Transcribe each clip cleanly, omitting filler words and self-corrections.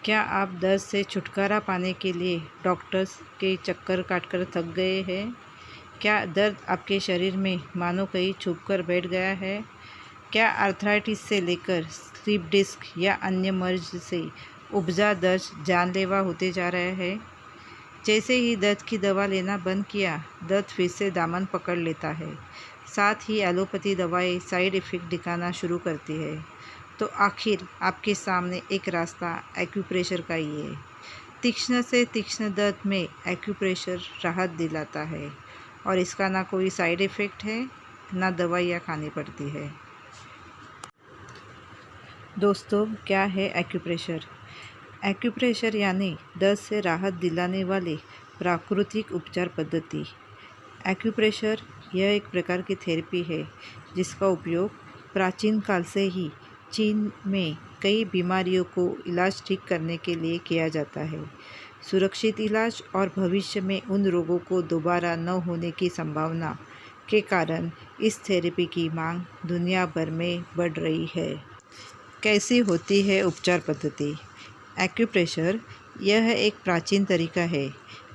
क्या आप दर्द से छुटकारा पाने के लिए डॉक्टर्स के चक्कर काटकर थक गए हैं? क्या दर्द आपके शरीर में मानो कहीं छुप कर बैठ गया है? क्या आर्थराइटिस से लेकर स्लिप डिस्क या अन्य मर्ज से उपजा दर्द जानलेवा होते जा रहे हैं? जैसे ही दर्द की दवा लेना बंद किया, दर्द फिर से दामन पकड़ लेता है। साथ ही एलोपैथी दवाएं साइड इफ़ेक्ट दिखाना शुरू करती है। तो आखिर आपके सामने एक रास्ता एक्यूप्रेशर का ही है। तीक्ष्ण से तीक्ष्ण दर्द में एक्यूप्रेशर राहत दिलाता है और इसका ना कोई साइड इफ़ेक्ट है, ना दवाइयाँ खानी पड़ती है। दोस्तों, क्या है एक्यूप्रेशर? एक्यूप्रेशर यानी दर्द से राहत दिलाने वाली प्राकृतिक उपचार पद्धति। एक्यूप्रेशर यह एक प्रकार की थेरेपी है जिसका उपयोग प्राचीन काल से ही चीन में कई बीमारियों को इलाज ठीक करने के लिए किया जाता है। सुरक्षित इलाज और भविष्य में उन रोगों को दोबारा न होने की संभावना के कारण इस थेरेपी की मांग दुनिया भर में बढ़ रही है। कैसी होती है उपचार पद्धति? एक्यूप्रेशर यह एक प्राचीन तरीका है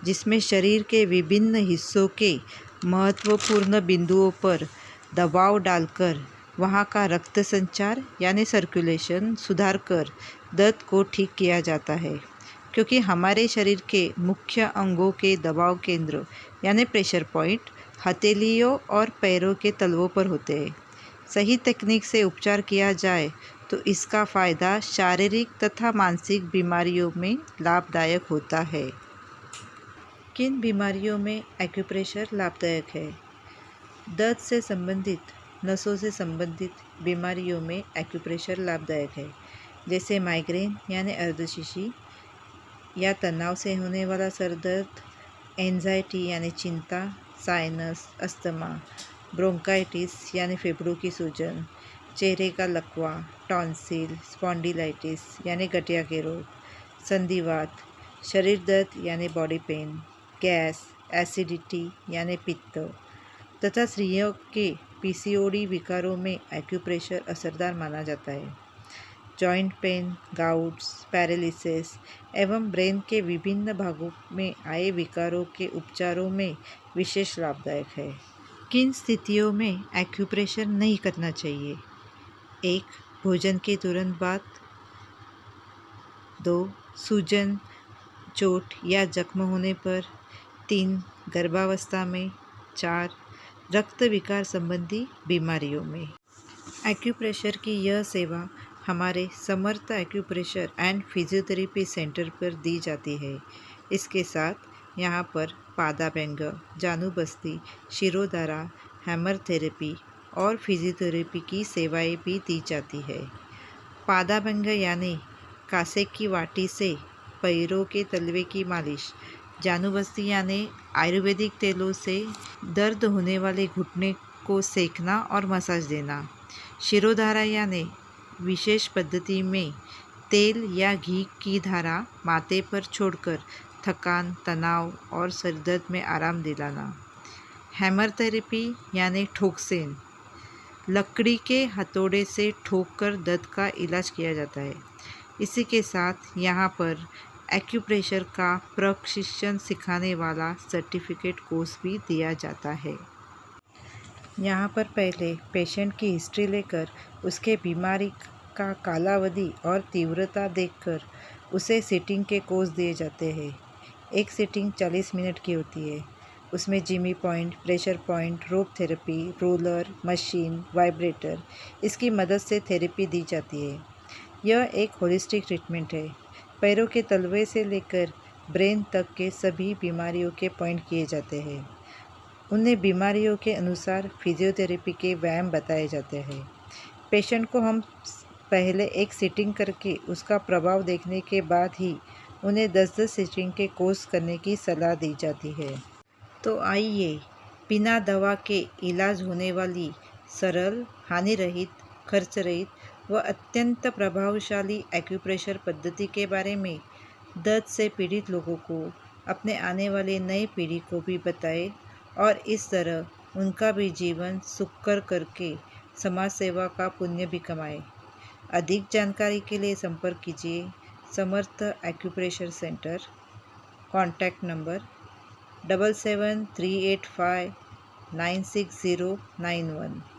जिसमें शरीर के विभिन्न हिस्सों के महत्वपूर्ण बिंदुओं पर दबाव डालकर वहाँ का रक्त संचार यानी सर्कुलेशन सुधार कर दर्द को ठीक किया जाता है। क्योंकि हमारे शरीर के मुख्य अंगों के दबाव केंद्र यानी प्रेशर पॉइंट हथेलियों और पैरों के तलवों पर होते हैं। सही तकनीक से उपचार किया जाए तो इसका फ़ायदा शारीरिक तथा मानसिक बीमारियों में लाभदायक होता है। किन बीमारियों में एक्यूप्रेशर लाभदायक है? दर्द से संबंधित, नसों से संबंधित बीमारियों में एक्यूप्रेशर लाभदायक है, जैसे माइग्रेन यानी अर्धशिशी या तनाव से होने वाला सर दर्द, एंजाइटी यानी चिंता, साइनस, अस्थमा, ब्रोंकाइटिस यानी फेफड़ों की सूजन, चेहरे का लकवा, टॉन्सिल, स्पॉन्डिलाइटिस यानी गठिया के रोग, संधिवात, शरीर दर्द यानी बॉडी पेन, गैस, एसिडिटी यानी पित्त तथा स्त्रियों के पीसीओडी विकारों में एक्यूप्रेशर असरदार माना जाता है। जॉइंट पेन, गाउट्स, पैरालिसिस एवं ब्रेन के विभिन्न भागों में आए विकारों के उपचारों में विशेष लाभदायक है। किन स्थितियों में एक्यूप्रेशर नहीं करना चाहिए? 1. भोजन के तुरंत बाद। 2. सूजन, चोट या जख्म होने पर। 3. गर्भावस्था में। 4. रक्त विकार संबंधी बीमारियों में। एक्यूप्रेशर की यह सेवा हमारे समर्थ एक्यूप्रेशर एंड फिजियोथेरेपी सेंटर पर दी जाती है। इसके साथ यहाँ पर पादाभ्यंग, जानुबस्ती, शिरोधारा, हैमर थेरेपी और फिजियोथेरेपी की सेवाएं भी दी जाती है। पादाभ्यंग यानी कासे की वाटी से पैरों के तलवे की मालिश। जानुबस्ती यानी आयुर्वेदिक तेलों से दर्द होने वाले घुटने को सेकना और मसाज देना। शिरोधारा यानी विशेष पद्धति में तेल या घी की धारा माथे पर छोड़कर थकान, तनाव और सर दर्द में आराम दिलाना। हैमर थेरेपी यानी ठोकसेन, लकड़ी के हथौड़े से ठोक कर दर्द का इलाज किया जाता है। इसी के साथ यहाँ पर एक्यूप्रेशर का प्रशिक्षण सिखाने वाला सर्टिफिकेट कोर्स भी दिया जाता है। यहाँ पर पहले पेशेंट की हिस्ट्री लेकर उसके बीमारी का कालावधि और तीव्रता देखकर उसे सिटिंग के कोर्स दिए जाते हैं। एक सिटिंग 40 मिनट की होती है। उसमें जिमी पॉइंट, प्रेशर पॉइंट, रोप थेरेपी, रोलर, मशीन, वाइब्रेटर इसकी मदद से थेरेपी दी जाती है। यह एक होलिस्टिक ट्रीटमेंट है। पैरों के तलवे से लेकर ब्रेन तक के सभी बीमारियों के पॉइंट किए जाते हैं। उन्हें बीमारियों के अनुसार फिजियोथेरेपी के व्यायाम बताए जाते हैं। पेशेंट को हम पहले एक सिटिंग करके उसका प्रभाव देखने के बाद ही उन्हें 10-10 सिटिंग के कोर्स करने की सलाह दी जाती है। तो आइए बिना दवा के इलाज होने वाली सरल, हानि रहित, खर्च रहित व अत्यंत प्रभावशाली एक्यूप्रेशर पद्धति के बारे में दर्द से पीड़ित लोगों को, अपने आने वाले नई पीढ़ी को भी बताएं और इस तरह उनका भी जीवन सुखकर करके समाज सेवा का पुण्य भी कमाएं। अधिक जानकारी के लिए संपर्क कीजिए समर्थ एक्यूप्रेशर सेंटर। Contact number 7738596091।